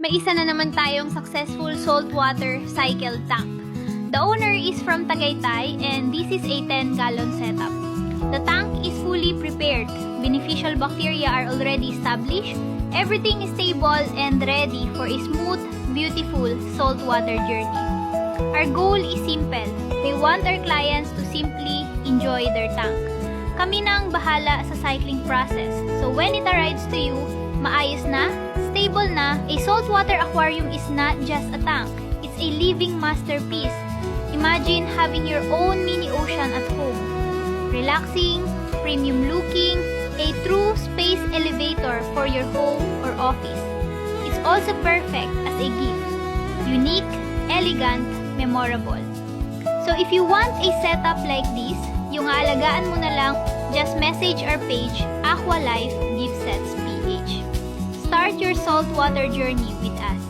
may isa na naman tayong successful saltwater cycle tank. The owner is from Tagaytay and this is a 10-gallon setup. The tank is fully prepared. Beneficial bacteria are already established. Everything is stable and ready for a smooth, beautiful saltwater journey. Our goal is simple. We want our clients to simply enjoy their tank. Kami na ang bahala sa cycling process. So when it arrives to you, maayos na, stable na, a saltwater aquarium is not just a tank. It's a living masterpiece. Imagine having your own mini ocean at home. Relaxing, premium looking, a true space elevator for your home or office. It's also perfect as a gift. Unique, elegant, memorable. So if you want a setup like this, yung aalagaan mo na lang, just message our page, Aqualife Gift Sets PH. Start your saltwater journey with us.